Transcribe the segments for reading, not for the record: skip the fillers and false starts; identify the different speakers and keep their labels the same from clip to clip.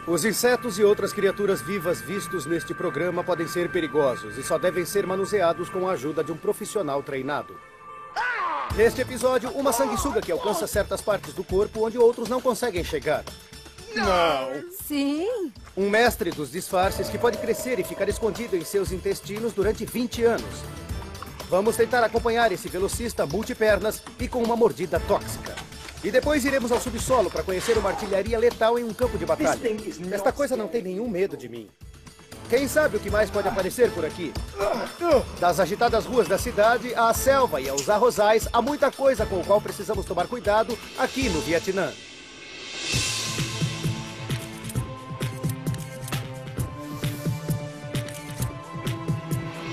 Speaker 1: Os insetos e outras criaturas vivas vistos neste programa podem ser perigosos e só devem ser manuseados com a ajuda de um profissional treinado. Neste episódio, uma sanguessuga que alcança certas partes do corpo onde outros não conseguem chegar. Não!
Speaker 2: Sim.
Speaker 1: Um mestre dos disfarces que pode crescer e ficar escondido em seus intestinos durante 20 anos. Vamos tentar acompanhar esse velocista multipernas e com uma mordida tóxica. E depois iremos ao subsolo para conhecer uma artilharia letal em um campo de batalha. Esta coisa não tem nenhum medo de mim. Quem sabe o que mais pode aparecer por aqui? Das agitadas ruas da cidade à selva e aos arrozais, há muita coisa com o qual precisamos tomar cuidado aqui no Vietnã.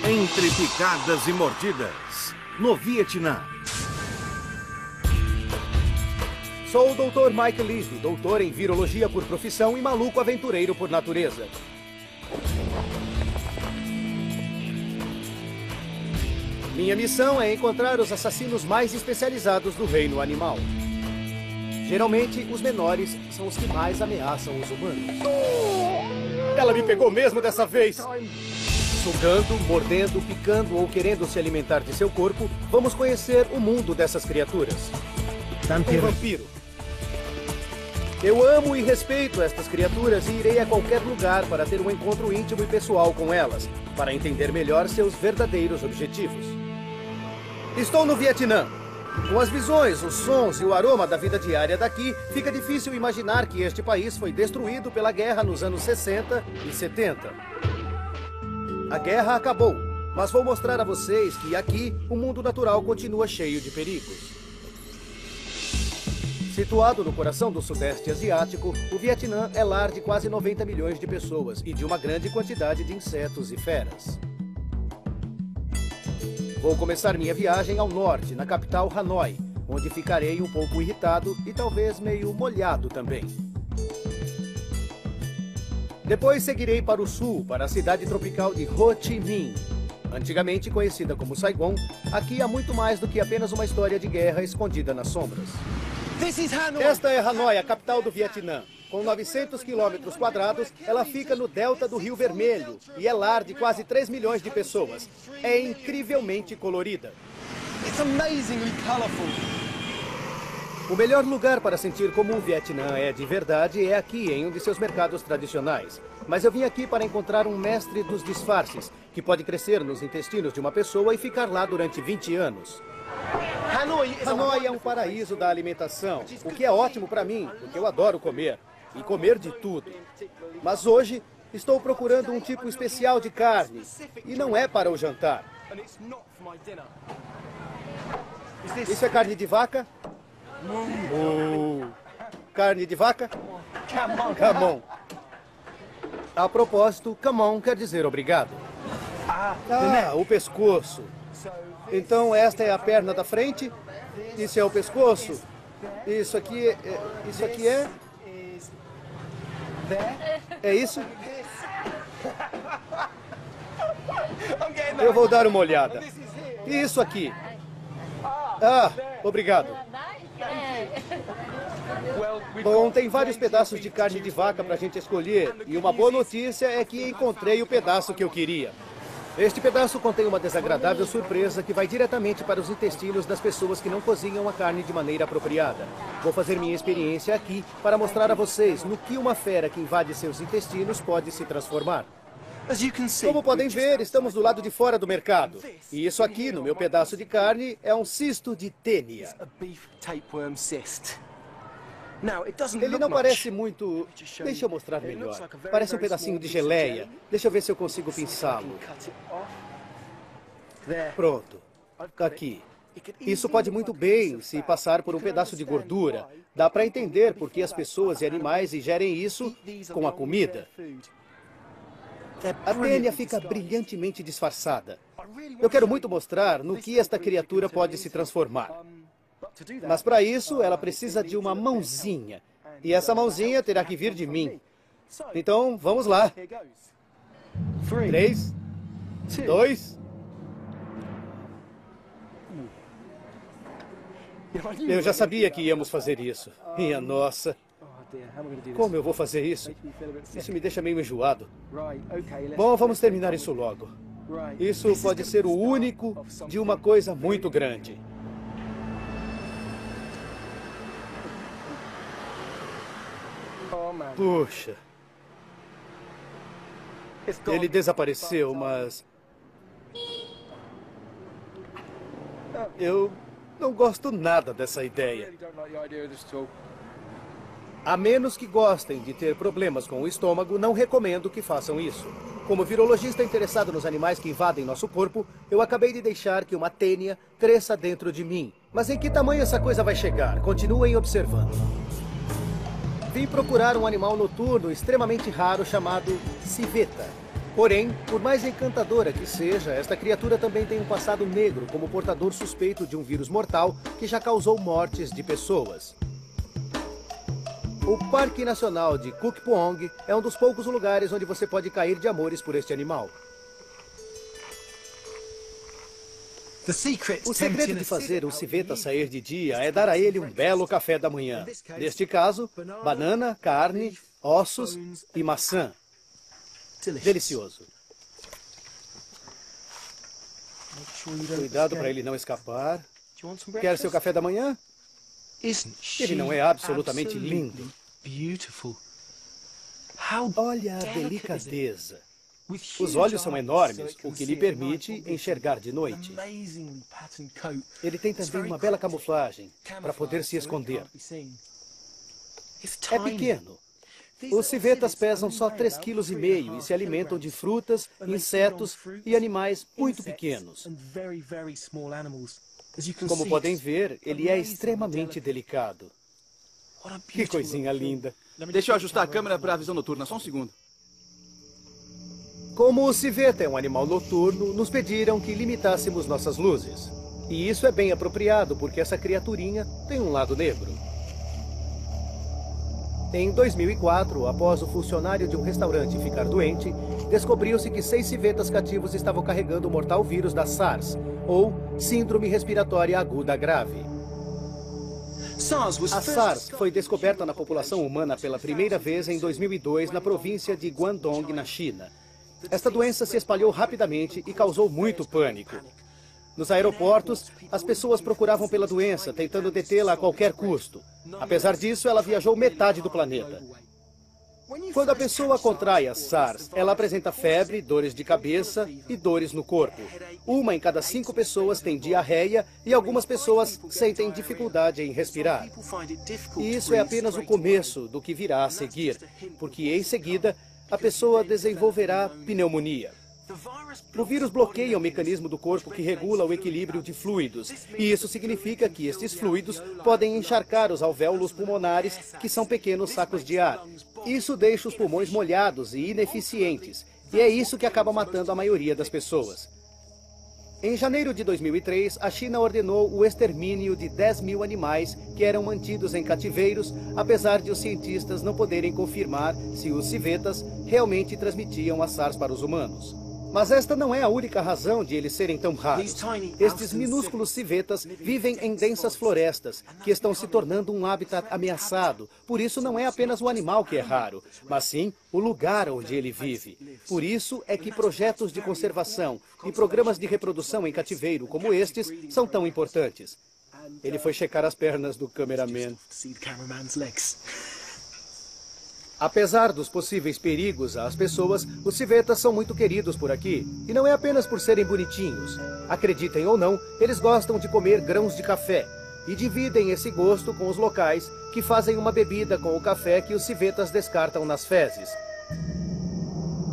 Speaker 3: Entre picadas e mordidas, no Vietnã.
Speaker 1: Sou o Dr. Mike Lisby, doutor em virologia por profissão e maluco aventureiro por natureza. Minha missão é encontrar os assassinos mais especializados do reino animal. Geralmente, os menores são os que mais ameaçam os humanos. Ela me pegou mesmo dessa vez! Sugando, mordendo, picando ou querendo se alimentar de seu corpo, vamos conhecer o mundo dessas criaturas. Um vampiro. Eu amo e respeito estas criaturas e irei a qualquer lugar para ter um encontro íntimo e pessoal com elas, para entender melhor seus verdadeiros objetivos. Estou no Vietnã. Com as visões, os sons e o aroma da vida diária daqui, fica difícil imaginar que este país foi destruído pela guerra nos anos 60 e 70. A guerra acabou, mas vou mostrar a vocês que aqui o mundo natural continua cheio de perigos. Situado no coração do Sudeste Asiático, o Vietnã é lar de quase 90 milhões de pessoas e de uma grande quantidade de insetos e feras. Vou começar minha viagem ao norte, na capital Hanoi, onde ficarei um pouco irritado e talvez meio molhado também. Depois seguirei para o sul, para a cidade tropical de Ho Chi Minh. Antigamente conhecida como Saigon, aqui há muito mais do que apenas uma história de guerra escondida nas sombras. Esta é Hanoi, a capital do Vietnã. Com 900 quilômetros quadrados, ela fica no delta do Rio Vermelho e é lar de quase 3 milhões de pessoas. É incrivelmente colorida. O melhor lugar para sentir como o Vietnã é de verdade é aqui, em um de seus mercados tradicionais. Mas eu vim aqui para encontrar um mestre dos disfarces, que pode crescer nos intestinos de uma pessoa e ficar lá durante 20 anos. Hanoi é um paraíso da alimentação, o que é ótimo para mim, porque eu adoro comer. E comer de tudo. Mas hoje, estou procurando um tipo especial de carne. E não é para o jantar. Isso é carne de vaca? Carne de vaca? Come on. A propósito, come on quer dizer obrigado. O pescoço. Então esta é a perna da frente. Isso é o pescoço. Isso aqui é... É isso? Eu vou dar uma olhada. E isso aqui? Obrigado. Bom, tem vários pedaços de carne de vaca para a gente escolher. E uma boa notícia é que encontrei o pedaço que eu queria. Este pedaço contém uma desagradável surpresa que vai diretamente para os intestinos das pessoas que não cozinham a carne de maneira apropriada. Vou fazer minha experiência aqui para mostrar a vocês no que uma fera que invade seus intestinos pode se transformar. Como podem ver, estamos do lado de fora do mercado. E isso aqui, no meu pedaço de carne, é um cisto de tênia. Ele não parece muito... Deixa eu mostrar melhor. Parece um pedacinho de geleia. Deixa eu ver se eu consigo pinçá-lo. Pronto. Aqui. Isso pode muito bem se passar por um pedaço de gordura. Dá para entender por que as pessoas e animais ingerem isso com a comida. A tênia fica brilhantemente disfarçada. Eu quero muito mostrar no que esta criatura pode se transformar. Mas para isso, ela precisa de uma mãozinha. E essa mãozinha terá que vir de mim. Então, vamos lá. 3, 2... Eu já sabia que íamos fazer isso. Minha nossa. Como eu vou fazer isso? Isso me deixa meio enjoado. Bom, vamos terminar isso logo. Isso pode ser o único de uma coisa muito grande. Puxa. Ele desapareceu, mas... eu não gosto nada dessa ideia. A menos que gostem de ter problemas com o estômago, não recomendo que façam isso. Como virologista interessado nos animais que invadem nosso corpo, eu acabei de deixar que uma tênia cresça dentro de mim. Mas em que tamanho essa coisa vai chegar? Continuem observando. Vim procurar um animal noturno extremamente raro chamado civeta. Porém, por mais encantadora que seja, esta criatura também tem um passado negro como portador suspeito de um vírus mortal que já causou mortes de pessoas. O Parque Nacional de Kuk Puong é um dos poucos lugares onde você pode cair de amores por este animal. O segredo de fazer um civeta sair de dia é dar a ele um belo café da manhã. Neste caso, banana, carne, ossos e maçã. Delicioso. Cuidado para ele não escapar. Quer seu café da manhã? Ele não é absolutamente lindo? Olha a delicadeza. Os olhos são enormes, o que lhe permite enxergar de noite. Ele tem também uma bela camuflagem para poder se esconder. É pequeno. Os civetas pesam só 3,5 kg e se alimentam de frutas, insetos e animais muito pequenos. Como podem ver, ele é extremamente delicado. Que coisinha linda.
Speaker 2: Deixa eu ajustar a câmera para a visão noturna, só um segundo.
Speaker 1: Como o civeta é um animal noturno, nos pediram que limitássemos nossas luzes. E isso é bem apropriado, porque essa criaturinha tem um lado negro. Em 2004, após o funcionário de um restaurante ficar doente, descobriu-se que 6 civetas cativos estavam carregando o mortal vírus da SARS, ou Síndrome Respiratória Aguda Grave. A SARS foi descoberta na população humana pela primeira vez em 2002 na província de Guangdong, na China. Esta doença se espalhou rapidamente e causou muito pânico. Nos aeroportos, as pessoas procuravam pela doença, tentando detê-la a qualquer custo. Apesar disso, ela viajou metade do planeta. Quando a pessoa contrai a SARS, ela apresenta febre, dores de cabeça e dores no corpo. 1 em cada 5 pessoas tem diarreia e algumas pessoas sentem dificuldade em respirar. E isso é apenas o começo do que virá a seguir, porque em seguida a pessoa desenvolverá pneumonia. O vírus bloqueia o mecanismo do corpo que regula o equilíbrio de fluidos, e isso significa que estes fluidos podem encharcar os alvéolos pulmonares, que são pequenos sacos de ar. Isso deixa os pulmões molhados e ineficientes, e é isso que acaba matando a maioria das pessoas. Em janeiro de 2003, a China ordenou o extermínio de 10.000 animais que eram mantidos em cativeiros, apesar de os cientistas não poderem confirmar se os civetas realmente transmitiam a SARS para os humanos. Mas esta não é a única razão de eles serem tão raros. Estes minúsculos civetas vivem em densas florestas, que estão se tornando um habitat ameaçado. Por isso não é apenas o animal que é raro, mas sim o lugar onde ele vive. Por isso é que projetos de conservação e programas de reprodução em cativeiro como estes são tão importantes. Ele foi checar as pernas do cameraman. Apesar dos possíveis perigos às pessoas, os civetas são muito queridos por aqui. E não é apenas por serem bonitinhos. Acreditem ou não, eles gostam de comer grãos de café. E dividem esse gosto com os locais, que fazem uma bebida com o café que os civetas descartam nas fezes.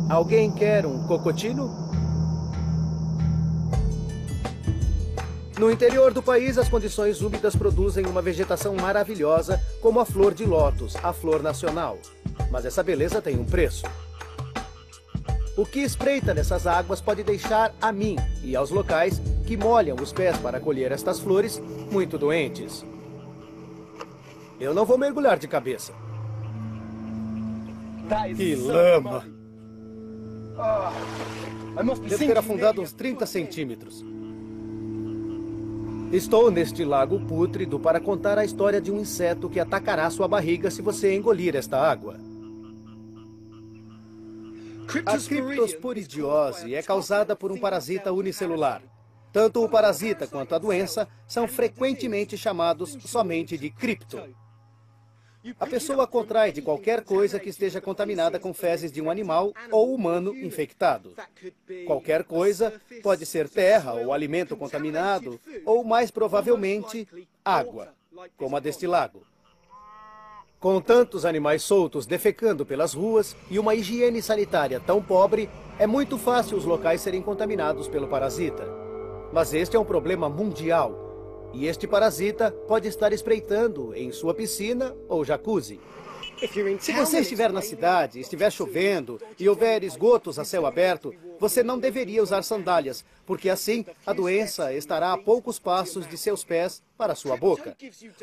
Speaker 1: Alguém quer um cocotino? No interior do país, as condições úmidas produzem uma vegetação maravilhosa, como a flor de lótus, a flor nacional. Mas essa beleza tem um preço. O que espreita nessas águas pode deixar a mim e aos locais que molham os pés para colher estas flores muito doentes. Eu não vou mergulhar de cabeça. Que lama! Devo ter afundado uns 30 centímetros. Estou neste lago pútrido para contar a história de um inseto que atacará sua barriga se você engolir esta água. A criptosporidiose é causada por um parasita unicelular. Tanto o parasita quanto a doença são frequentemente chamados somente de cripto. A pessoa contrai de qualquer coisa que esteja contaminada com fezes de um animal ou humano infectado. Qualquer coisa pode ser terra ou alimento contaminado, ou mais provavelmente, água, como a deste lago. Com tantos animais soltos defecando pelas ruas e uma higiene sanitária tão pobre, é muito fácil os locais serem contaminados pelo parasita. Mas este é um problema mundial. E este parasita pode estar espreitando em sua piscina ou jacuzzi. Se você estiver na cidade, estiver chovendo e houver esgotos a céu aberto, você não deveria usar sandálias, porque assim a doença estará a poucos passos de seus pés para sua boca.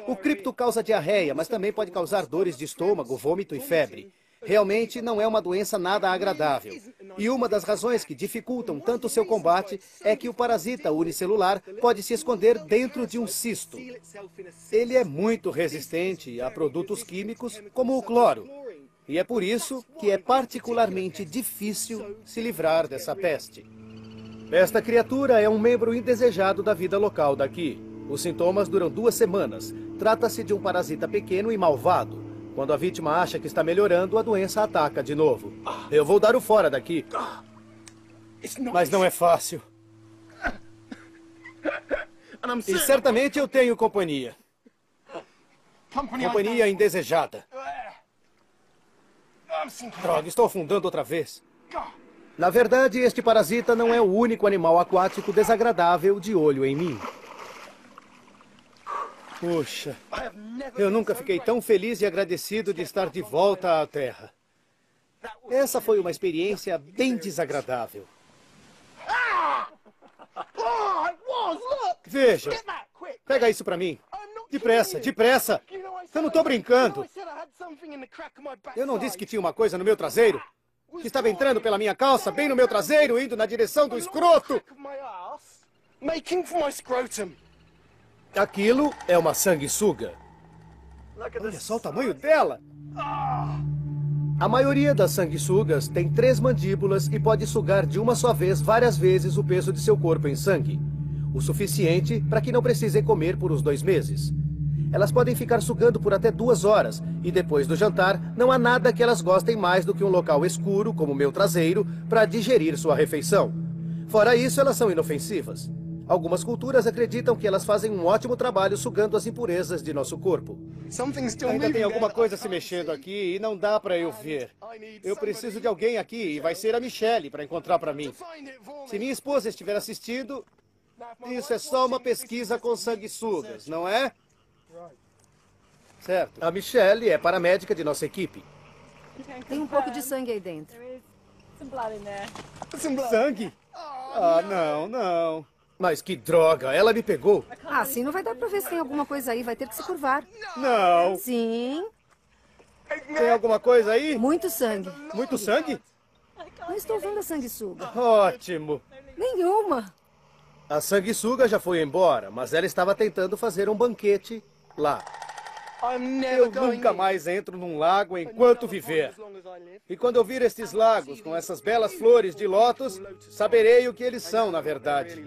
Speaker 1: O cripto causa diarreia, mas também pode causar dores de estômago, vômito e febre. Realmente não é uma doença nada agradável. E uma das razões que dificultam tanto o seu combate é que o parasita unicelular pode se esconder dentro de um cisto. Ele é muito resistente a produtos químicos como o cloro. E é por isso que é particularmente difícil se livrar dessa peste. Esta criatura é um membro indesejado da vida local daqui. Os sintomas duram 2 semanas. Trata-se de um parasita pequeno e malvado. Quando a vítima acha que está melhorando, a doença ataca de novo. Eu vou dar o fora daqui. Mas não é fácil. E certamente eu tenho companhia. Companhia indesejada. Droga, estou afundando outra vez. Na verdade, este parasita não é o único animal aquático desagradável de olho em mim. Puxa, eu nunca fiquei tão feliz e agradecido de estar de volta à Terra. Essa foi uma experiência bem desagradável. Veja, pega isso pra mim. Depressa, depressa. Eu não tô brincando. Eu não disse que tinha uma coisa no meu traseiro? Que estava entrando pela minha calça, bem no meu traseiro, indo na direção do escroto. Aquilo é uma sanguessuga. Olha só o tamanho dela. A maioria das sanguessugas tem 3 mandíbulas e pode sugar de uma só vez várias vezes o peso de seu corpo em sangue. O suficiente para que não precisem comer por uns 2 meses. Elas podem ficar sugando por até 2 horas. E depois do jantar, não há nada que elas gostem mais do que um local escuro, como o meu traseiro, para digerir sua refeição. Fora isso, elas são inofensivas. Algumas culturas acreditam que elas fazem um ótimo trabalho sugando as impurezas de nosso corpo. Ainda tem alguma coisa se mexendo aqui e não dá para eu ver. Eu preciso de alguém aqui e vai ser a Michelle para encontrar para mim. Se minha esposa estiver assistindo, isso é só uma pesquisa com sanguessugas, não é? Certo. A Michelle é paramédica de nossa equipe.
Speaker 4: Tem um pouco de sangue aí dentro.
Speaker 1: Sangue? Ah, não, não. Mas que droga, ela me pegou.
Speaker 4: Ah, assim não vai dar pra ver se tem alguma coisa aí, vai ter que se curvar.
Speaker 1: Não.
Speaker 4: Sim.
Speaker 1: Tem alguma coisa aí?
Speaker 4: Muito sangue.
Speaker 1: Muito sangue?
Speaker 4: Não estou vendo a sanguessuga.
Speaker 1: Ótimo.
Speaker 4: Nenhuma.
Speaker 1: A sanguessuga já foi embora, mas ela estava tentando fazer um banquete lá. Eu nunca mais entro num lago enquanto viver. E quando eu vir estes lagos com essas belas flores de lótus, saberei o que eles são, na verdade.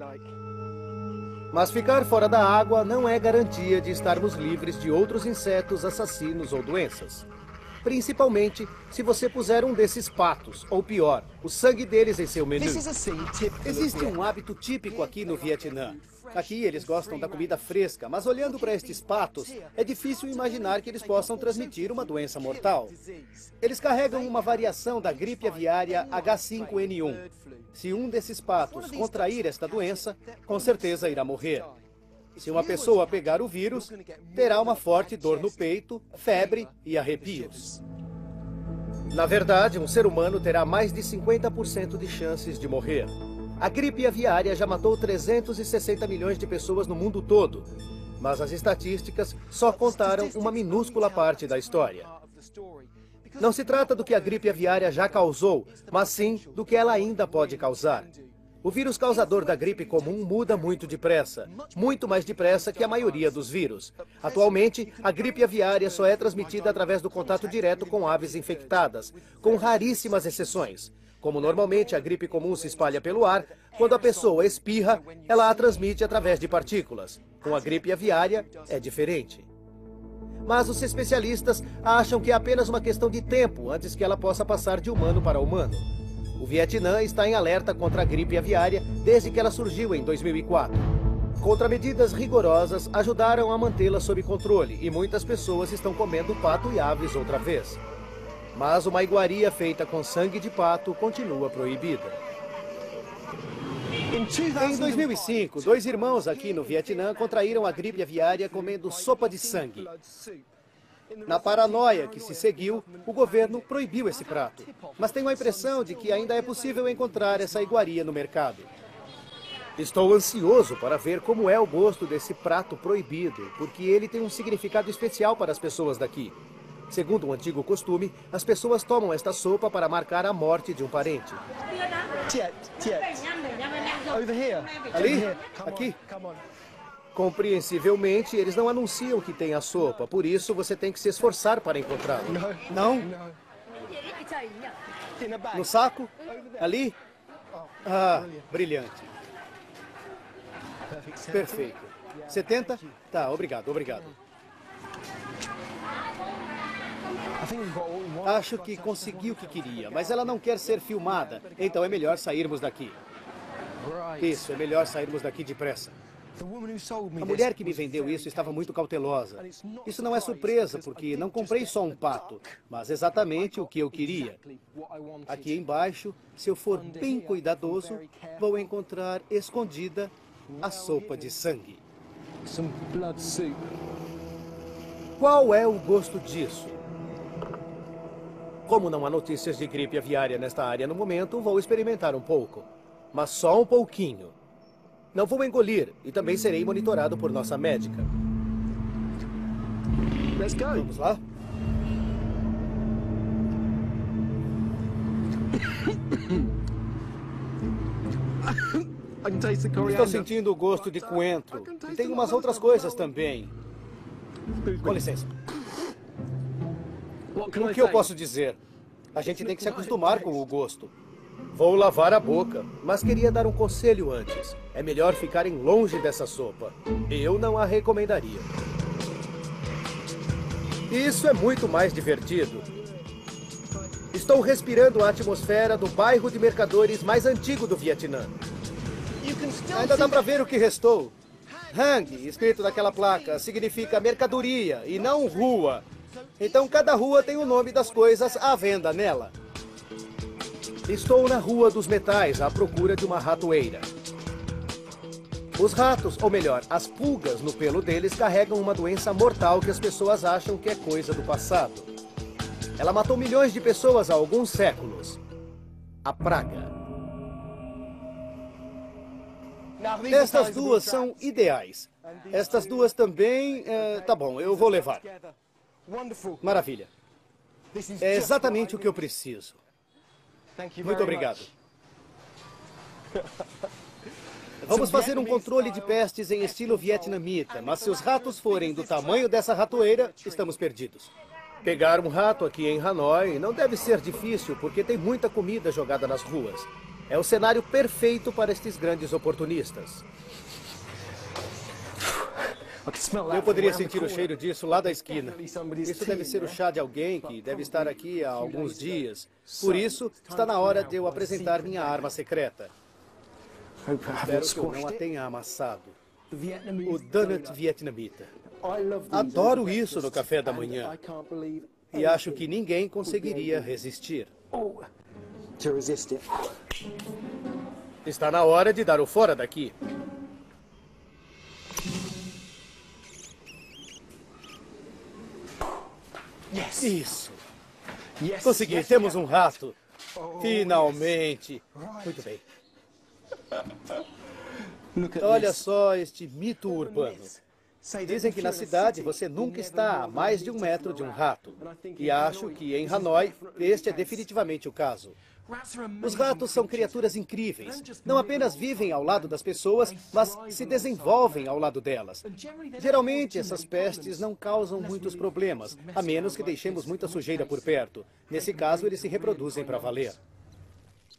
Speaker 1: Mas ficar fora da água não é garantia de estarmos livres de outros insetos assassinos ou doenças. Principalmente se você puser um desses patos, ou pior, o sangue deles em seu menu. Existe um hábito típico aqui no Vietnã. Aqui eles gostam da comida fresca, mas olhando para estes patos, é difícil imaginar que eles possam transmitir uma doença mortal. Eles carregam uma variação da gripe aviária H5N1. Se um desses patos contrair esta doença, com certeza irá morrer. Se uma pessoa pegar o vírus, terá uma forte dor no peito, febre e arrepios. Na verdade, um ser humano terá mais de 50% de chances de morrer. A gripe aviária já matou 360 milhões de pessoas no mundo todo, mas as estatísticas só contaram uma minúscula parte da história. Não se trata do que a gripe aviária já causou, mas sim do que ela ainda pode causar. O vírus causador da gripe comum muda muito depressa, muito mais depressa que a maioria dos vírus. Atualmente, a gripe aviária só é transmitida através do contato direto com aves infectadas, com raríssimas exceções. Como normalmente a gripe comum se espalha pelo ar, quando a pessoa espirra, ela a transmite através de partículas. Com a gripe aviária, é diferente. Mas os especialistas acham que é apenas uma questão de tempo antes que ela possa passar de humano para humano. O Vietnã está em alerta contra a gripe aviária desde que ela surgiu em 2004. Contramedidas rigorosas ajudaram a mantê-la sob controle e muitas pessoas estão comendo pato e aves outra vez. Mas uma iguaria feita com sangue de pato continua proibida. Em 2005, 2 irmãos aqui no Vietnã contraíram a gripe aviária comendo sopa de sangue. Na paranoia que se seguiu, o governo proibiu esse prato. Mas tenho a impressão de que ainda é possível encontrar essa iguaria no mercado. Estou ansioso para ver como é o gosto desse prato proibido, porque ele tem um significado especial para as pessoas daqui. Segundo um antigo costume, as pessoas tomam esta sopa para marcar a morte de um parente. Ali? Aqui? Compreensivelmente, eles não anunciam que tem a sopa, por isso você tem que se esforçar para encontrá-la. Não? No saco? Ali? Ah, brilhante. Perfeito. 70? Tá, obrigado, obrigado. Acho que consegui o que queria, mas ela não quer ser filmada, então é melhor sairmos daqui. Isso, é melhor sairmos daqui depressa. A mulher que me vendeu isso estava muito cautelosa. Isso não é surpresa, porque não comprei só um pato, mas exatamente o que eu queria. Aqui embaixo, se eu for bem cuidadoso, vou encontrar escondida a sopa de sangue. Qual é o gosto disso? Como não há notícias de gripe aviária nesta área no momento, vou experimentar um pouco. Mas só um pouquinho. Não vou engolir e também serei monitorado por nossa médica. Vamos lá? Estou sentindo o gosto de coentro. E tem umas outras coisas também. Com licença. O que eu posso dizer? A gente tem que se acostumar com o gosto. Vou lavar a boca, mas queria dar um conselho antes. É melhor ficarem longe dessa sopa. Eu não a recomendaria. Isso é muito mais divertido. Estou respirando a atmosfera do bairro de mercadores mais antigo do Vietnã. Ainda dá para ver o que restou. Hang, escrito naquela placa, significa mercadoria e não rua. Então cada rua tem o nome das coisas à venda nela. Estou na Rua dos Metais à procura de uma ratoeira. Os ratos, ou melhor, as pulgas no pelo deles carregam uma doença mortal que as pessoas acham que é coisa do passado. Ela matou milhões de pessoas há alguns séculos. A praga. Estas duas são ideais. Estas duas também... tá bom, eu vou levar. Maravilha. É exatamente o que eu preciso. Muito obrigado. Vamos fazer um controle de pestes em estilo vietnamita, mas se os ratos forem do tamanho dessa ratoeira, estamos perdidos. Pegar um rato aqui em Hanoi não deve ser difícil, porque tem muita comida jogada nas ruas. É o cenário perfeito para estes grandes oportunistas. Eu poderia sentir o cheiro disso lá da esquina. Isso deve ser o chá de alguém que deve estar aqui há alguns dias. Por isso, está na hora de eu apresentar minha arma secreta. Espero que eu não a tenha amassado. O donut vietnamita. Adoro isso no café da manhã. E acho que ninguém conseguiria resistir. Está na hora de dar o fora daqui. Isso. Consegui, temos um rato. Finalmente. Muito bem. Olha só este mito urbano. Dizem que na cidade você nunca está a mais de 1 metro de um rato. E acho que em Hanoi, este é definitivamente o caso. Os ratos são criaturas incríveis. Não apenas vivem ao lado das pessoas, mas se desenvolvem ao lado delas. Geralmente, essas pestes não causam muitos problemas, a menos que deixemos muita sujeira por perto. Nesse caso, eles se reproduzem para valer.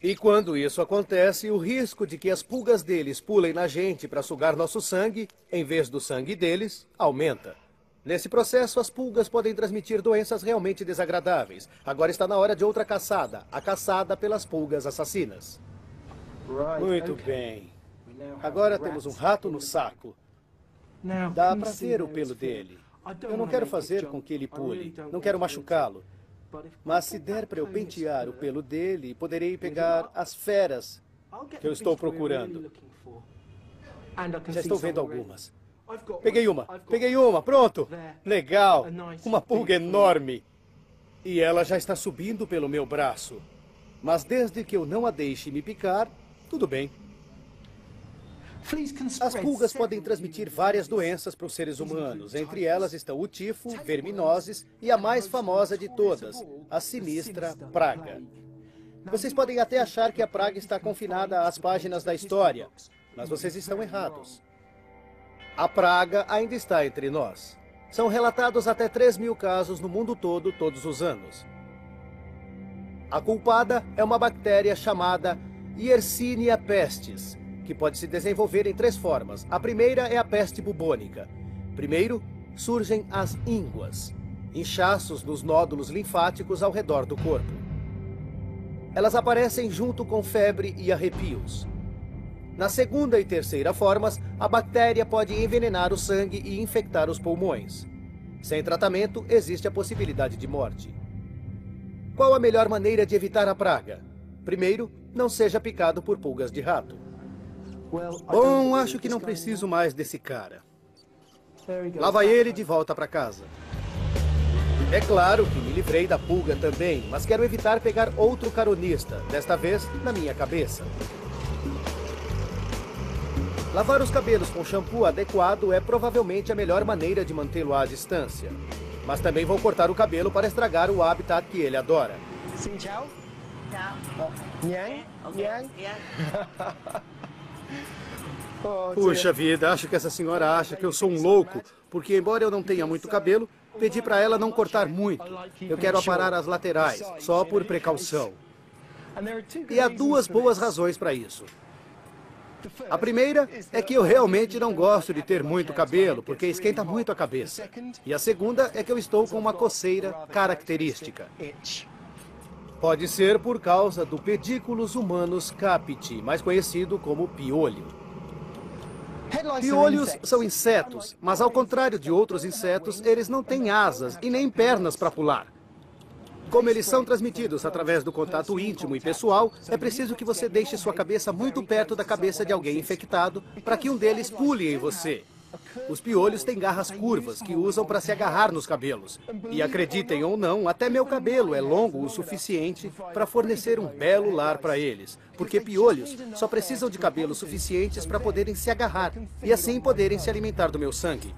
Speaker 1: E quando isso acontece, o risco de que as pulgas deles pulem na gente para sugar nosso sangue, em vez do sangue deles, aumenta. Nesse processo, as pulgas podem transmitir doenças realmente desagradáveis. Agora está na hora de outra caçada, a caçada pelas pulgas assassinas. Muito bem. Agora temos um rato no saco. Dá para ver o pelo dele. Eu não quero fazer com que ele pule, não quero machucá-lo. Mas se der para eu pentear o pelo dele, poderei pegar as feras que eu estou procurando. Já estou vendo algumas. Peguei uma, pronto. Legal, uma pulga enorme. E ela já está subindo pelo meu braço. Mas desde que eu não a deixe me picar, tudo bem. As pulgas podem transmitir várias doenças para os seres humanos. Entre elas estão o tifo, verminoses e a mais famosa de todas, a sinistra praga. Vocês podem até achar que a praga está confinada às páginas da história, mas vocês estão errados. A praga ainda está entre nós. São relatados até 3.000 casos no mundo todo todos os anos. A culpada é uma bactéria chamada Yersinia pestis, que pode se desenvolver em 3 formas. A primeira é a peste bubônica. Primeiro, surgem as ínguas, inchaços nos nódulos linfáticos ao redor do corpo. Elas aparecem junto com febre e arrepios. Na segunda e terceira formas, a bactéria pode envenenar o sangue e infectar os pulmões. Sem tratamento, existe a possibilidade de morte. Qual a melhor maneira de evitar a praga? Primeiro, não seja picado por pulgas de rato. Bom, acho que não preciso mais desse cara. Lá vai ele de volta para casa. É claro que me livrei da pulga também, mas quero evitar pegar outro caronista, desta vez na minha cabeça. Lavar os cabelos com shampoo adequado é provavelmente a melhor maneira de mantê-lo à distância. Mas também vou cortar o cabelo para estragar o habitat que ele adora.
Speaker 5: Xin chào.
Speaker 1: Puxa vida, acho que essa senhora acha que eu sou um louco, porque embora eu não tenha muito cabelo, pedi para ela não cortar muito. Eu quero aparar as laterais, só por precaução. E há 2 boas razões para isso. A primeira é que eu realmente não gosto de ter muito cabelo, porque esquenta muito a cabeça. E a segunda é que eu estou com uma coceira característica. Pode ser por causa do Pediculus humanus capiti, mais conhecido como piolho. Piolhos são insetos, mas ao contrário de outros insetos, eles não têm asas e nem pernas para pular. Como eles são transmitidos através do contato íntimo e pessoal, é preciso que você deixe sua cabeça muito perto da cabeça de alguém infectado para que um deles pule em você. Os piolhos têm garras curvas que usam para se agarrar nos cabelos. E acreditem ou não, até meu cabelo é longo o suficiente para fornecer um belo lar para eles. Porque piolhos só precisam de cabelos suficientes para poderem se agarrar e assim poderem se alimentar do meu sangue.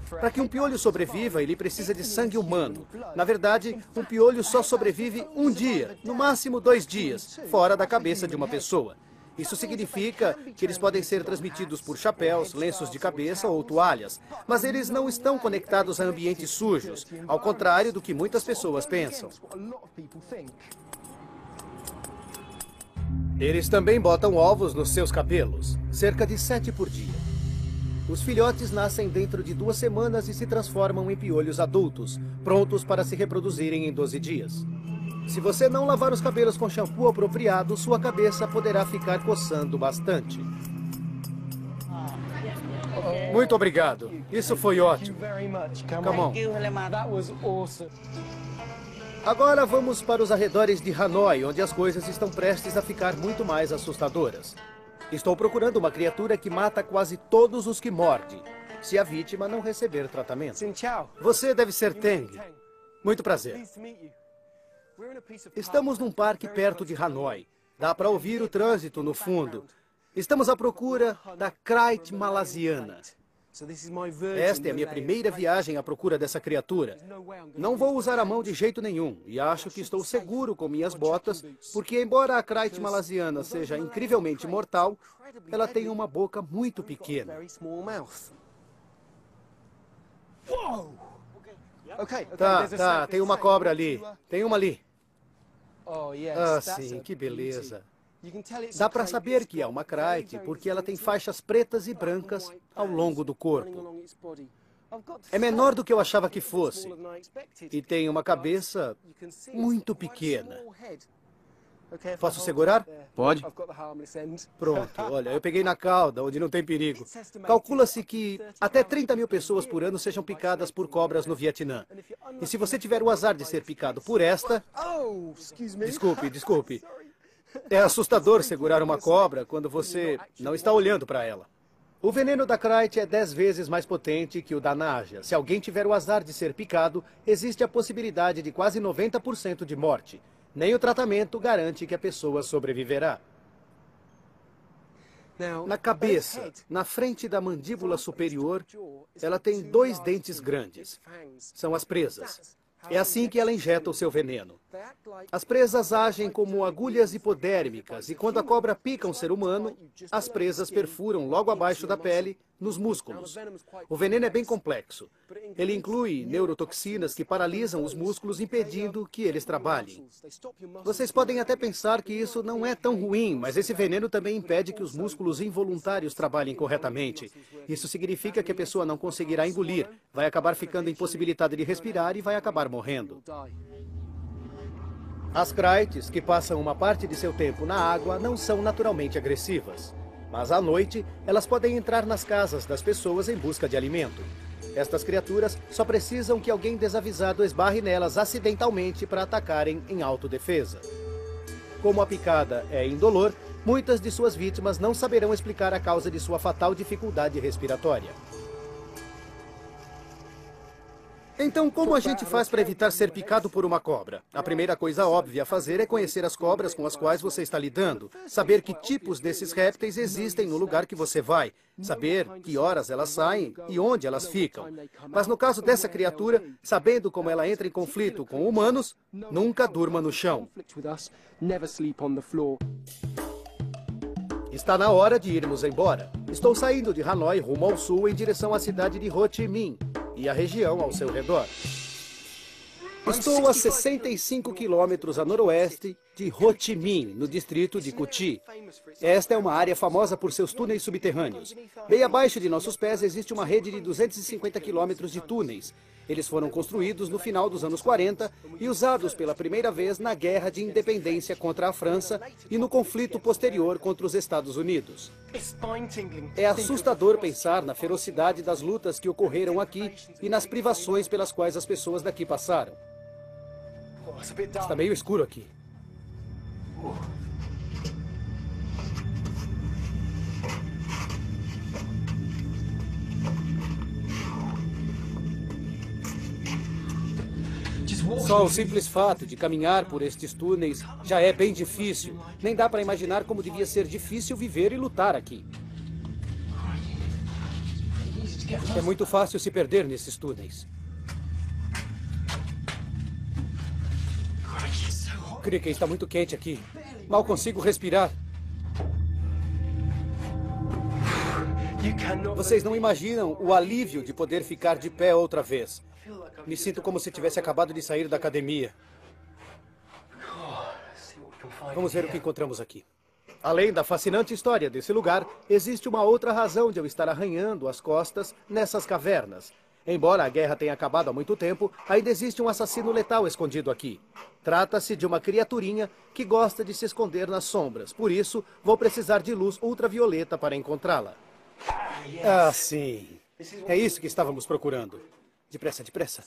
Speaker 1: Para que um piolho sobreviva, ele precisa de sangue humano. Na verdade, um piolho só sobrevive 1 dia, no máximo 2 dias, fora da cabeça de uma pessoa. Isso significa que eles podem ser transmitidos por chapéus, lenços de cabeça ou toalhas, mas eles não estão conectados a ambientes sujos, ao contrário do que muitas pessoas pensam. Eles também botam ovos nos seus cabelos, cerca de 7 por dia. Os filhotes nascem dentro de 2 semanas e se transformam em piolhos adultos, prontos para se reproduzirem em 12 dias. Se você não lavar os cabelos com shampoo apropriado, sua cabeça poderá ficar coçando bastante. Muito obrigado. Isso foi ótimo. Come on. Agora vamos para os arredores de Hanoi, onde as coisas estão prestes a ficar muito mais assustadoras. Estou procurando uma criatura que mata quase todos os que morde, se a vítima não receber tratamento. Você deve ser Teng. Muito prazer. Estamos num parque perto de Hanoi. Dá para ouvir o trânsito no fundo. Estamos à procura da Krait malasiana. Esta é a minha primeira viagem à procura dessa criatura. Não vou usar a mão de jeito nenhum, e acho que estou seguro com minhas botas, porque embora a Krait malasiana seja incrivelmente mortal, ela tem uma boca muito pequena. Tá, tem uma cobra ali. Tem uma ali. Ah, sim, que beleza. Dá para saber que é uma Krait porque ela tem faixas pretas e brancas ao longo do corpo. É menor do que eu achava que fosse. E tem uma cabeça muito pequena. Posso segurar?
Speaker 2: Pode.
Speaker 1: Pronto, olha, eu peguei na cauda, onde não tem perigo. Calcula-se que até 30 mil pessoas por ano sejam picadas por cobras no Vietnã. E se você tiver o azar de ser picado por esta... Desculpe. É assustador segurar uma cobra quando você não está olhando para ela. O veneno da Krait é 10 vezes mais potente que o da Naja. Se alguém tiver o azar de ser picado, existe a possibilidade de quase 90% de morte. Nem o tratamento garante que a pessoa sobreviverá. Na cabeça, na frente da mandíbula superior, ela tem 2 dentes grandes. São as presas. É assim que ela injeta o seu veneno. As presas agem como agulhas hipodérmicas e quando a cobra pica um ser humano, as presas perfuram logo abaixo da pele, nos músculos. O veneno é bem complexo. Ele inclui neurotoxinas que paralisam os músculos, impedindo que eles trabalhem. Vocês podem até pensar que isso não é tão ruim, mas esse veneno também impede que os músculos involuntários trabalhem corretamente. Isso significa que a pessoa não conseguirá engolir, vai acabar ficando impossibilitada de respirar e vai acabar morrendo. As Kraits, que passam uma parte de seu tempo na água, não são naturalmente agressivas. Mas à noite, elas podem entrar nas casas das pessoas em busca de alimento. Estas criaturas só precisam que alguém desavisado esbarre nelas acidentalmente para atacarem em autodefesa. Como a picada é indolor, muitas de suas vítimas não saberão explicar a causa de sua fatal dificuldade respiratória. Então, como a gente faz para evitar ser picado por uma cobra? A primeira coisa óbvia a fazer é conhecer as cobras com as quais você está lidando, saber que tipos desses répteis existem no lugar que você vai, saber que horas elas saem e onde elas ficam. Mas no caso dessa criatura, sabendo como ela entra em conflito com humanos, nunca durma no chão. Está na hora de irmos embora. Estou saindo de Hanoi rumo ao sul em direção à cidade de Ho Chi Minh e a região ao seu redor. Estou a 65 quilômetros a noroeste de Ho Chi Minh, no distrito de Cu Chi. Esta é uma área famosa por seus túneis subterrâneos. Bem abaixo de nossos pés existe uma rede de 250 quilômetros de túneis. Eles foram construídos no final dos anos 40 e usados pela primeira vez na Guerra de Independência contra a França e no conflito posterior contra os Estados Unidos. É assustador pensar na ferocidade das lutas que ocorreram aqui e nas privações pelas quais as pessoas daqui passaram. Está meio escuro aqui. Só o simples fato de caminhar por estes túneis já é bem difícil. Nem dá para imaginar como devia ser difícil viver e lutar aqui. É muito fácil se perder nesses túneis. Cricket, está muito quente aqui. Mal consigo respirar. Vocês não imaginam o alívio de poder ficar de pé outra vez. Me sinto como se tivesse acabado de sair da academia. Vamos ver o que encontramos aqui. Além da fascinante história desse lugar, existe uma outra razão de eu estar arranhando as costas nessas cavernas. Embora a guerra tenha acabado há muito tempo, ainda existe um assassino letal escondido aqui. Trata-se de uma criaturinha que gosta de se esconder nas sombras. Por isso, vou precisar de luz ultravioleta para encontrá-la. Ah, sim. É isso que estávamos procurando. Depressa, depressa.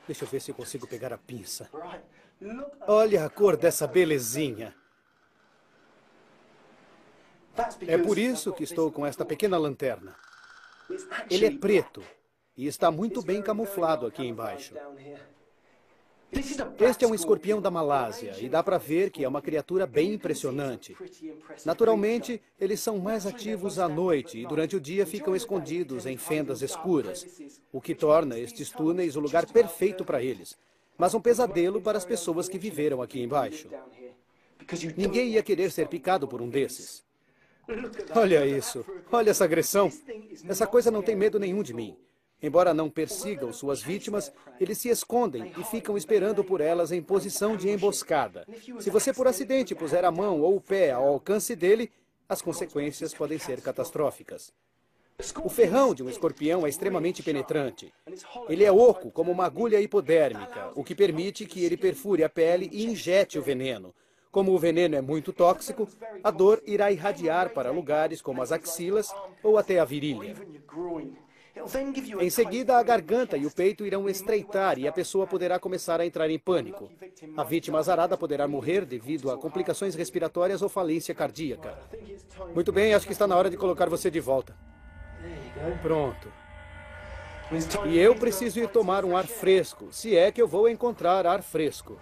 Speaker 1: Deixa eu ver se eu consigo pegar a pinça. Olha a cor dessa belezinha. É por isso que estou com esta pequena lanterna. Ele é preto e está muito bem camuflado aqui embaixo. Este é um escorpião da Malásia e dá para ver que é uma criatura bem impressionante. Naturalmente, eles são mais ativos à noite e durante o dia ficam escondidos em fendas escuras, o que torna estes túneis o lugar perfeito para eles, mas um pesadelo para as pessoas que viveram aqui embaixo. Ninguém ia querer ser picado por um desses. Olha isso, olha essa agressão. Essa coisa não tem medo nenhum de mim. Embora não persigam suas vítimas, eles se escondem e ficam esperando por elas em posição de emboscada. Se você por acidente puser a mão ou o pé ao alcance dele, as consequências podem ser catastróficas. O ferrão de um escorpião é extremamente penetrante. Ele é oco como uma agulha hipodérmica, o que permite que ele perfure a pele e injete o veneno. Como o veneno é muito tóxico, a dor irá irradiar para lugares como as axilas ou até a virilha. Em seguida, a garganta e o peito irão estreitar e a pessoa poderá começar a entrar em pânico. A vítima azarada poderá morrer devido a complicações respiratórias ou falência cardíaca. Muito bem, acho que está na hora de colocar você de volta. Pronto. E eu preciso ir tomar um ar fresco, se é que eu vou encontrar ar fresco.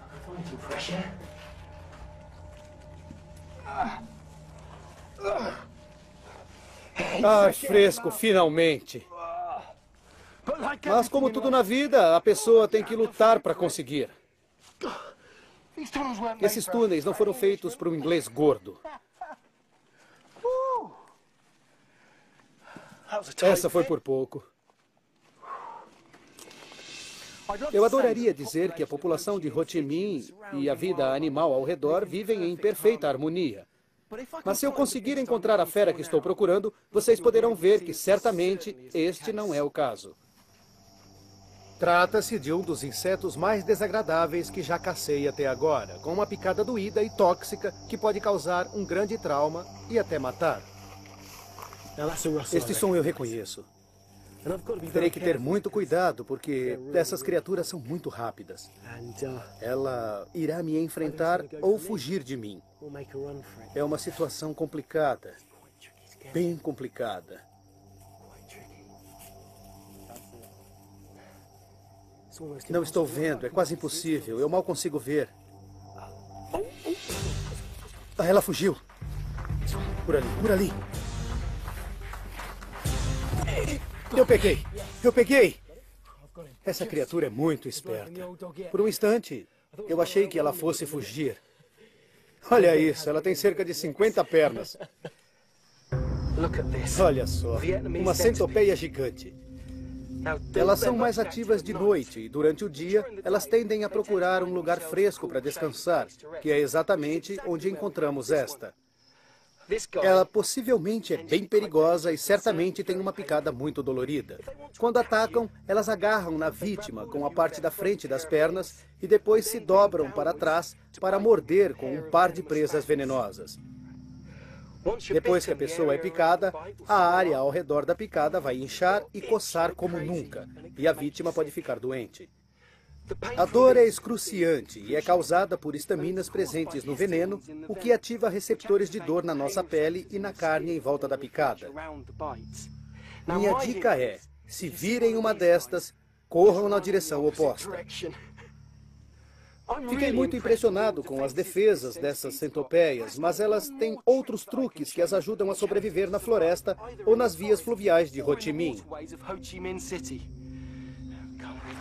Speaker 1: Ar fresco, finalmente. Mas como tudo na vida, a pessoa tem que lutar para conseguir. Esses túneis não foram feitos para um inglês gordo. Essa foi por pouco. Eu adoraria dizer que a população de Ho Chi Minh e a vida animal ao redor vivem em perfeita harmonia. Mas se eu conseguir encontrar a fera que estou procurando, vocês poderão ver que certamente este não é o caso. Trata-se de um dos insetos mais desagradáveis que já cacei até agora, com uma picada doída e tóxica que pode causar um grande trauma e até matar. Este som eu reconheço. Terei que ter muito cuidado, porque essas criaturas são muito rápidas. Ela irá me enfrentar ou fugir de mim. É uma situação complicada, bem complicada. Não estou vendo, é quase impossível. Eu mal consigo ver. Ah, ela fugiu. Por ali, por ali. Eu peguei. Essa criatura é muito esperta. Por um instante, eu achei que ela fosse fugir. Olha isso, ela tem cerca de 50 pernas. Olha só, uma centopeia gigante. Elas são mais ativas de noite e durante o dia elas tendem a procurar um lugar fresco para descansar, que é exatamente onde encontramos esta. Ela possivelmente é bem perigosa e certamente tem uma picada muito dolorida. Quando atacam, elas agarram na vítima com a parte da frente das pernas e depois se dobram para trás para morder com um par de presas venenosas. Depois que a pessoa é picada, a área ao redor da picada vai inchar e coçar como nunca, e a vítima pode ficar doente. A dor é excruciante e é causada por estaminas presentes no veneno, o que ativa receptores de dor na nossa pele e na carne em volta da picada. Minha dica é, se virem uma destas, corram na direção oposta. Fiquei muito impressionado com as defesas dessas centopeias, mas elas têm outros truques que as ajudam a sobreviver na floresta ou nas vias fluviais de Ho Chi Minh.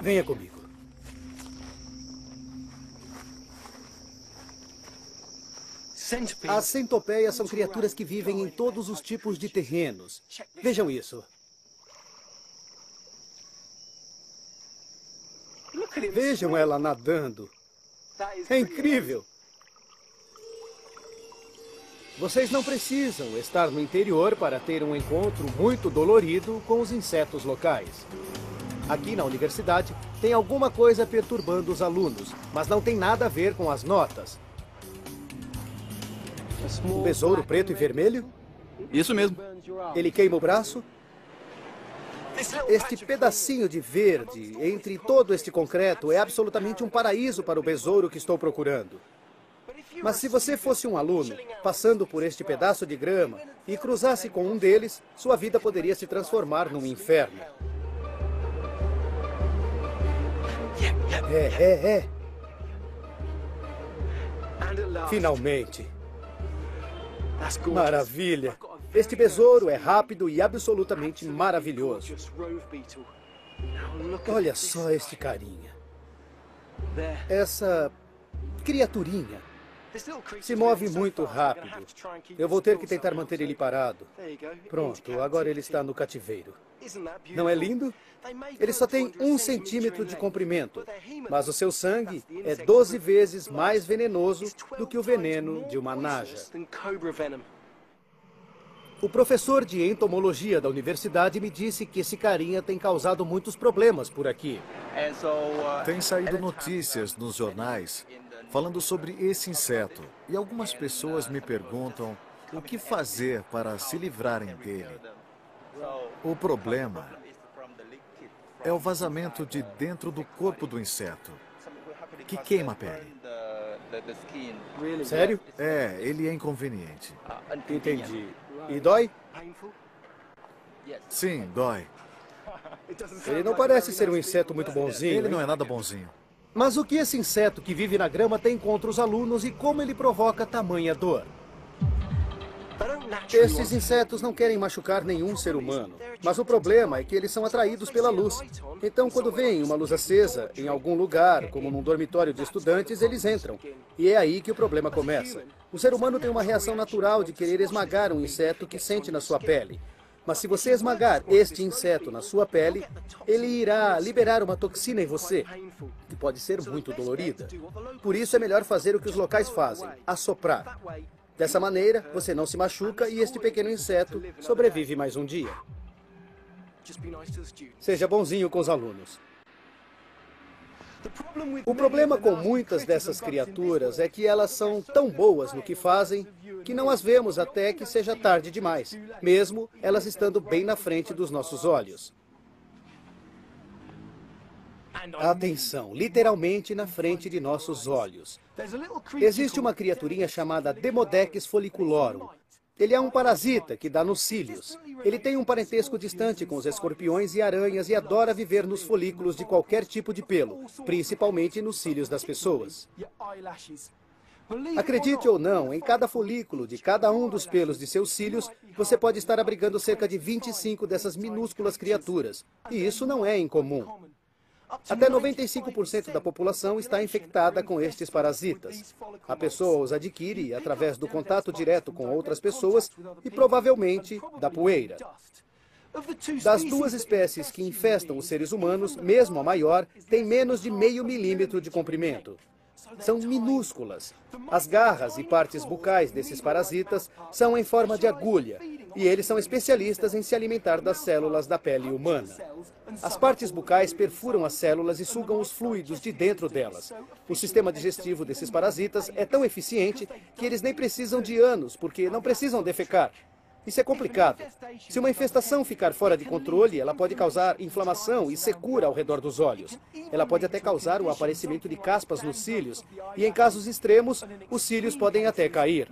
Speaker 1: Venha comigo. As centopeias são criaturas que vivem em todos os tipos de terrenos. Vejam isso. Vejam ela nadando. É incrível! Vocês não precisam estar no interior para ter um encontro muito dolorido com os insetos locais. Aqui na universidade tem alguma coisa perturbando os alunos, mas não tem nada a ver com as notas. Um besouro preto e vermelho?
Speaker 2: Isso mesmo.
Speaker 1: Ele queima o braço? Este pedacinho de verde entre todo este concreto é absolutamente um paraíso para o besouro que estou procurando. Mas se você fosse um aluno, passando por este pedaço de grama e cruzasse com um deles, sua vida poderia se transformar num inferno. Finalmente. Maravilha. Este besouro é rápido e absolutamente maravilhoso. Olha só este carinha. Essa criaturinha se move muito rápido. Eu vou ter que tentar manter ele parado. Pronto, agora ele está no cativeiro. Não é lindo? Ele só tem 1 centímetro de comprimento, mas o seu sangue é 12 vezes mais venenoso do que o veneno de uma naja. O professor de entomologia da universidade me disse que esse carinha tem causado muitos problemas por aqui.
Speaker 5: Tem saído notícias nos jornais falando sobre esse inseto. E algumas pessoas me perguntam o que fazer para se livrarem dele. O problema é o vazamento de dentro do corpo do inseto, que queima a pele.
Speaker 1: Sério?
Speaker 5: É, ele é inconveniente.
Speaker 1: Entendi. E dói?
Speaker 5: Sim, dói.
Speaker 1: Ele não parece ser um inseto muito bonzinho.
Speaker 5: Ele não
Speaker 1: hein?
Speaker 5: é nada bonzinho.
Speaker 1: Mas o que esse inseto que vive na grama tem contra os alunos e como ele provoca tamanha dor? Estes insetos não querem machucar nenhum ser humano, mas o problema é que eles são atraídos pela luz. Então, quando veem uma luz acesa em algum lugar, como num dormitório de estudantes, eles entram. E é aí que o problema começa. O ser humano tem uma reação natural de querer esmagar um inseto que sente na sua pele. Mas se você esmagar este inseto na sua pele, ele irá liberar uma toxina em você, que pode ser muito dolorida. Por isso é melhor fazer o que os locais fazem, assoprar. Dessa maneira, você não se machuca e este pequeno inseto sobrevive mais um dia. Seja bonzinho com os alunos. O problema com muitas dessas criaturas é que elas são tão boas no que fazem que não as vemos até que seja tarde demais, mesmo elas estando bem na frente dos nossos olhos. Atenção, literalmente na frente de nossos olhos. Existe uma criaturinha chamada Demodex folliculorum. Ele é um parasita que dá nos cílios. Ele tem um parentesco distante com os escorpiões e aranhas e adora viver nos folículos de qualquer tipo de pelo, principalmente nos cílios das pessoas. Acredite ou não, em cada folículo de cada um dos pelos de seus cílios, você pode estar abrigando cerca de 25 dessas minúsculas criaturas. E isso não é incomum. Até 95% da população está infectada com estes parasitas. A pessoa os adquire através do contato direto com outras pessoas e provavelmente da poeira. Das 2 espécies que infestam os seres humanos, mesmo a maior, tem menos de meio milímetro de comprimento. São minúsculas. As garras e partes bucais desses parasitas são em forma de agulha, e eles são especialistas em se alimentar das células da pele humana. As partes bucais perfuram as células e sugam os fluidos de dentro delas. O sistema digestivo desses parasitas é tão eficiente que eles nem precisam de anos, porque não precisam defecar. Isso é complicado. Se uma infestação ficar fora de controle, ela pode causar inflamação e secura ao redor dos olhos. Ela pode até causar o aparecimento de caspas nos cílios, e em casos extremos, os cílios podem até cair.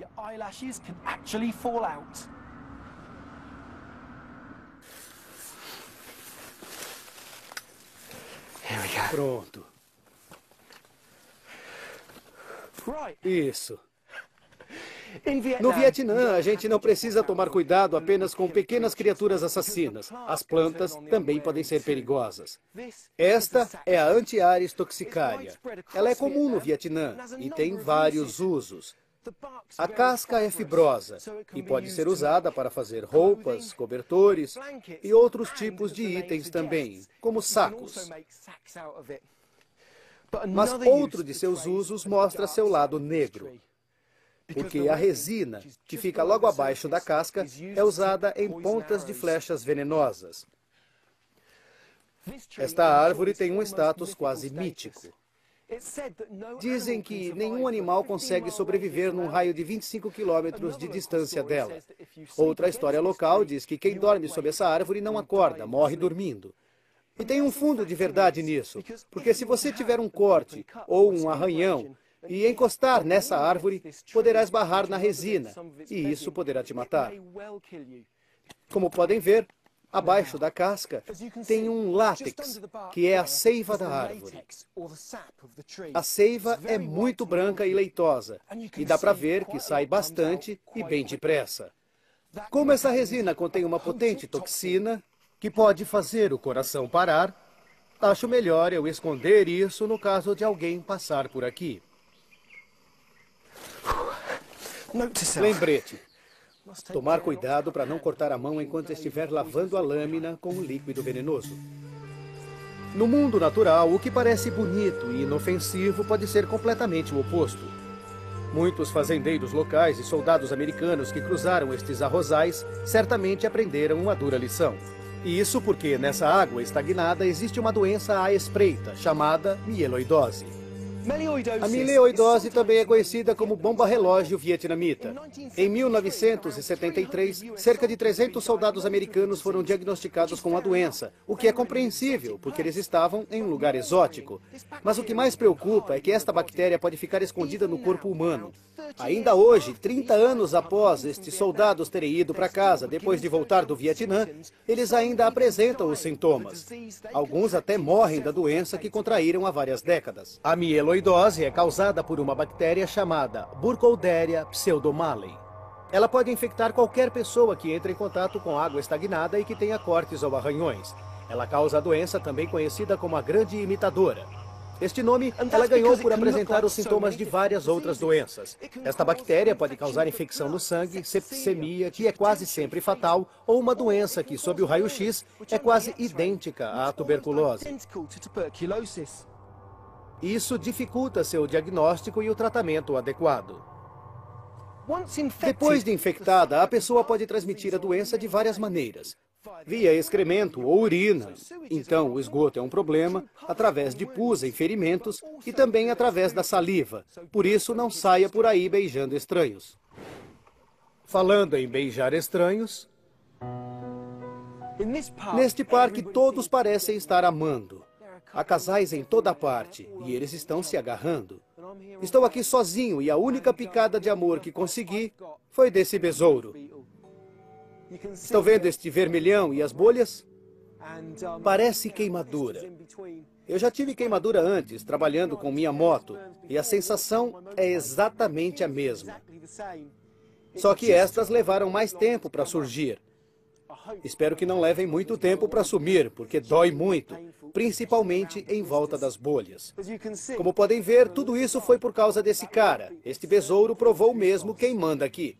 Speaker 1: Pronto. Isso. No Vietnã, a gente não precisa tomar cuidado apenas com pequenas criaturas assassinas. As plantas também podem ser perigosas. Esta é a Antiaris toxicária. Ela é comum no Vietnã e tem vários usos. A casca é fibrosa e pode ser usada para fazer roupas, cobertores e outros tipos de itens também, como sacos. Mas outro de seus usos mostra seu lado negro. Porque a resina, que fica logo abaixo da casca, é usada em pontas de flechas venenosas. Esta árvore tem um status quase mítico. Dizem que nenhum animal consegue sobreviver num raio de 25 quilômetros de distância dela. Outra história local diz que quem dorme sob essa árvore não acorda, morre dormindo. E tem um fundo de verdade nisso, porque se você tiver um corte ou um arranhão, e encostar nessa árvore, poderá esbarrar na resina, e isso poderá te matar. Como podem ver, Abaixo da casca tem um látex, que é a seiva da árvore. A seiva é muito branca e leitosa, e dá para ver que sai bastante e bem depressa. Como essa resina contém uma potente toxina que pode fazer o coração parar, acho melhor eu esconder isso no caso de alguém passar por aqui. Lembrete. Tomar cuidado para não cortar a mão enquanto estiver lavando a lâmina com o líquido venenoso. No mundo natural, o que parece bonito e inofensivo pode ser completamente o oposto. Muitos fazendeiros locais e soldados americanos que cruzaram estes arrozais certamente aprenderam uma dura lição. E isso porque nessa água estagnada existe uma doença à espreita, chamada mieloidose. A mieloidose também é conhecida como bomba-relógio vietnamita. Em 1973, cerca de 300 soldados americanos foram diagnosticados com a doença, o que é compreensível, porque eles estavam em um lugar exótico. Mas o que mais preocupa é que esta bactéria pode ficar escondida no corpo humano. Ainda hoje, 30 anos após estes soldados terem ido para casa depois de voltar do Vietnã, eles ainda apresentam os sintomas. Alguns até morrem da doença que contraíram há várias décadas. A mieloidose é causada por uma bactéria chamada Burkholderia pseudomallei. Ela pode infectar qualquer pessoa que entre em contato com água estagnada e que tenha cortes ou arranhões. Ela causa a doença também conhecida como a grande imitadora. Este nome ela ganhou por apresentar os sintomas de várias outras doenças. Esta bactéria pode causar infecção no sangue, septicemia, que é quase sempre fatal, ou uma doença que, sob o raio-x, é quase idêntica à tuberculose. Isso dificulta seu diagnóstico e o tratamento adequado. Depois de infectada, a pessoa pode transmitir a doença de várias maneiras. Via excremento ou urina. Então, o esgoto é um problema, através de pus em ferimentos e também através da saliva. Por isso, não saia por aí beijando estranhos. Falando em beijar estranhos, neste parque todos parecem estar amando. Há casais em toda parte e eles estão se agarrando. Estou aqui sozinho e a única picada de amor que consegui foi desse besouro. Estão vendo este vermelhão e as bolhas? Parece queimadura. Eu já tive queimadura antes, trabalhando com minha moto, e a sensação é exatamente a mesma. Só que estas levaram mais tempo para surgir. Espero que não levem muito tempo para sumir, porque dói muito, principalmente em volta das bolhas. Como podem ver, tudo isso foi por causa desse cara. Este besouro provou mesmo quem manda aqui.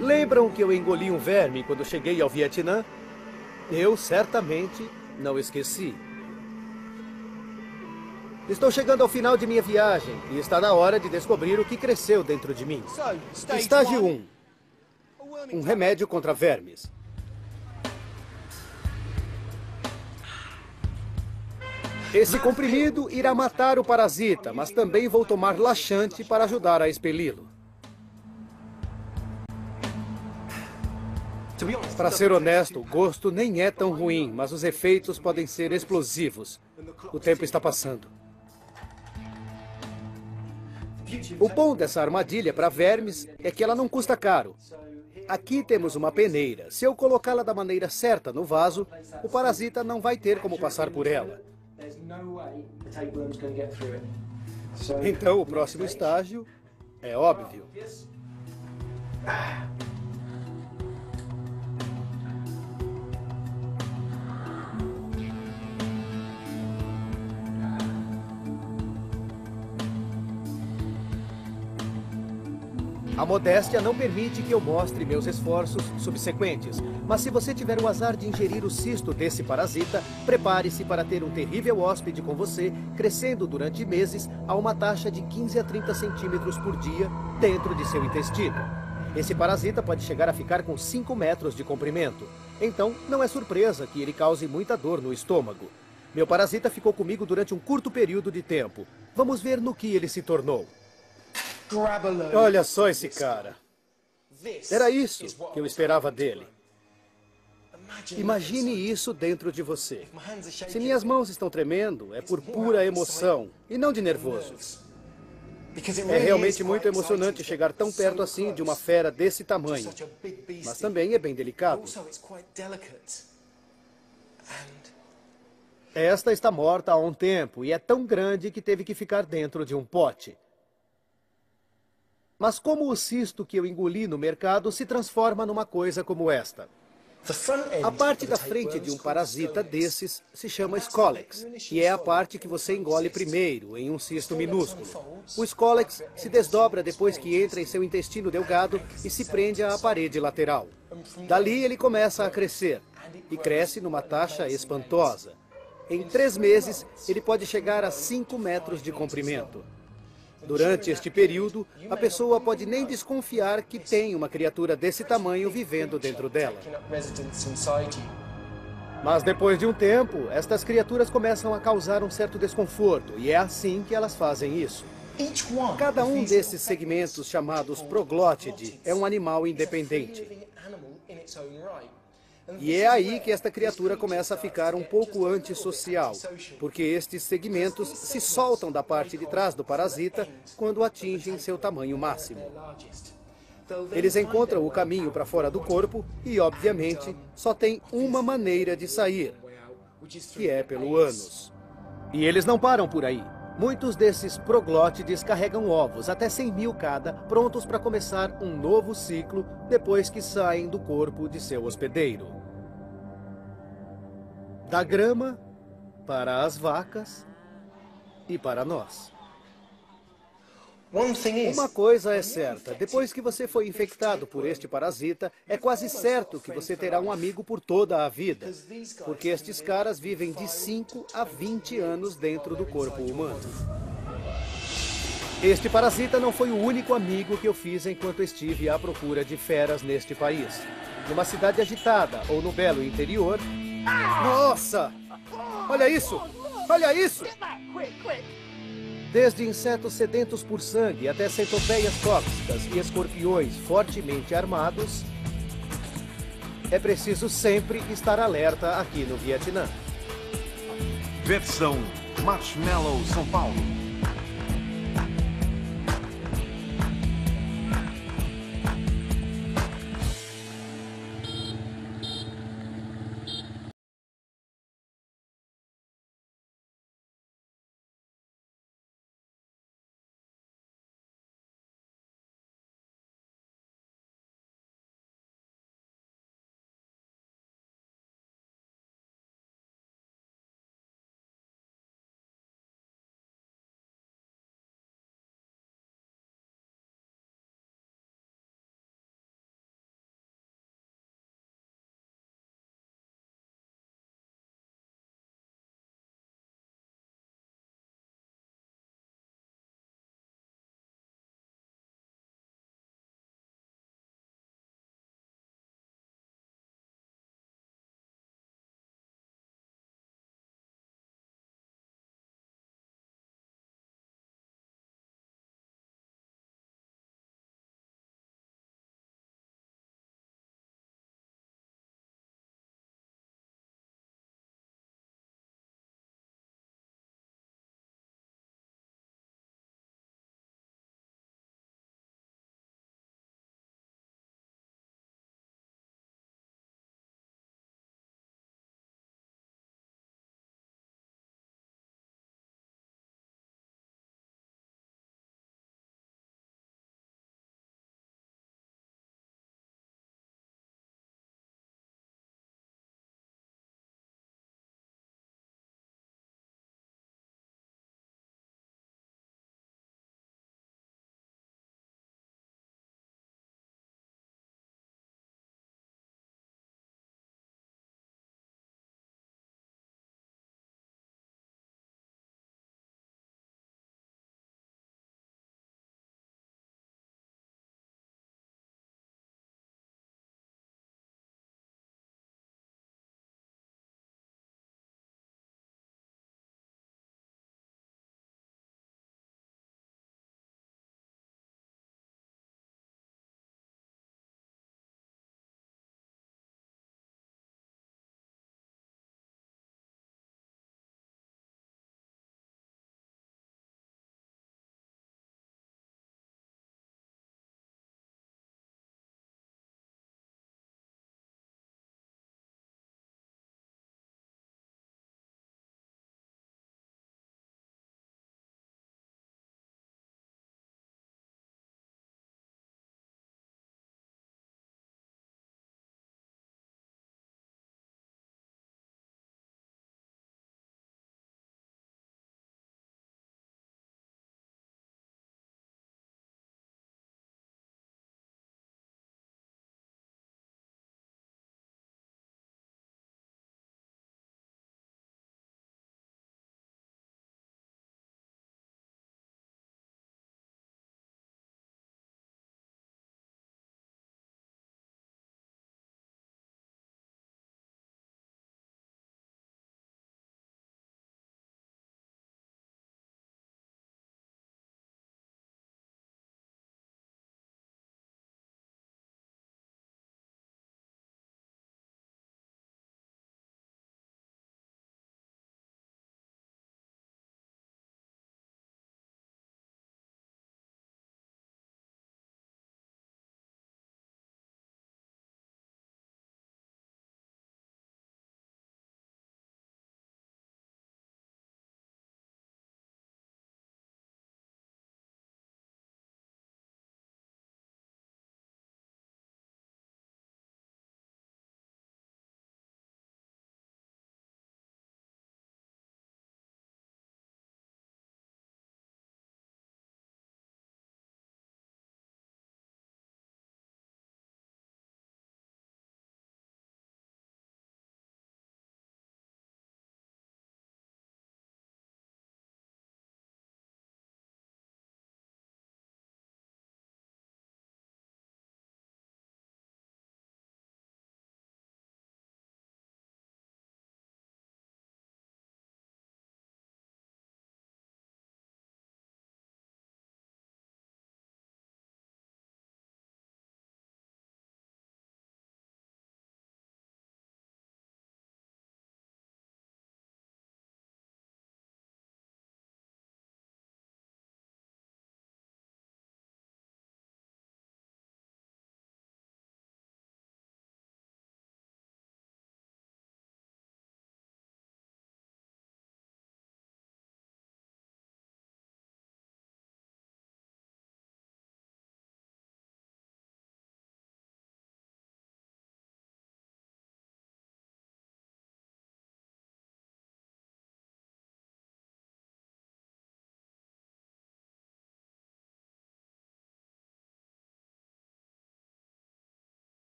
Speaker 1: Lembram que eu engoli um verme quando cheguei ao Vietnã? Eu certamente não esqueci. Estou chegando ao final de minha viagem e está na hora de descobrir o que cresceu dentro de mim. Estágio 1. Um remédio contra vermes. Esse comprimido irá matar o parasita, mas também vou tomar laxante para ajudar a expeli-lo. Para ser honesto, o gosto nem é tão ruim, mas os efeitos podem ser explosivos. O tempo está passando. O bom dessa armadilha para vermes é que ela não custa caro. Aqui temos uma peneira. Se eu colocá-la da maneira certa no vaso, o parasita não vai ter como passar por ela. Então, o próximo estágio é óbvio. A modéstia não permite que eu mostre meus esforços subsequentes, mas se você tiver o azar de ingerir o cisto desse parasita, prepare-se para ter um terrível hóspede com você, crescendo durante meses a uma taxa de 15 a 30 centímetros por dia dentro de seu intestino. Esse parasita pode chegar a ficar com 5 metros de comprimento. Então, não é surpresa que ele cause muita dor no estômago. Meu parasita ficou comigo durante um curto período de tempo. Vamos ver no que ele se tornou. Olha só esse cara. Era isso que eu esperava dele. Imagine isso dentro de você. Se minhas mãos estão tremendo, é por pura emoção e não de nervoso. É realmente muito emocionante chegar tão perto assim de uma fera desse tamanho, mas também é bem delicado. Esta está morta há um tempo e é tão grande que teve que ficar dentro de um pote. Mas como o cisto que eu engoli no mercado se transforma numa coisa como esta? A parte da frente de um parasita desses se chama scolex, e é a parte que você engole primeiro, em um cisto minúsculo. O scolex se desdobra depois que entra em seu intestino delgado e se prende à parede lateral. Dali ele começa a crescer, e cresce numa taxa espantosa. Em 3 meses, ele pode chegar a 5 metros de comprimento. Durante este período, a pessoa pode nem desconfiar que tem uma criatura desse tamanho vivendo dentro dela. Mas depois de um tempo, estas criaturas começam a causar um certo desconforto, e é assim que elas fazem isso. Cada um desses segmentos, chamados proglótide, é um animal independente. E é aí que esta criatura começa a ficar um pouco antissocial, porque estes segmentos se soltam da parte de trás do parasita quando atingem seu tamanho máximo. Eles encontram o caminho para fora do corpo e, obviamente, só tem uma maneira de sair, que é pelo ânus. E eles não param por aí. Muitos desses proglótides carregam ovos, até 100.000 cada, prontos para começar um novo ciclo depois que saem do corpo de seu hospedeiro. Da grama para as vacas e para nós. Uma coisa é certa, depois que você foi infectado por este parasita, é quase certo que você terá um amigo por toda a vida, porque estes caras vivem de 5 a 20 anos dentro do corpo humano. Este parasita não foi o único amigo que eu fiz enquanto estive à procura de feras neste país. Numa cidade agitada ou no belo interior... Nossa! Olha isso! Olha isso! Desde insetos sedentos por sangue até centopeias tóxicas e escorpiões fortemente armados, é preciso sempre estar alerta aqui no Vietnã.
Speaker 3: Versão Marshmallow São Paulo.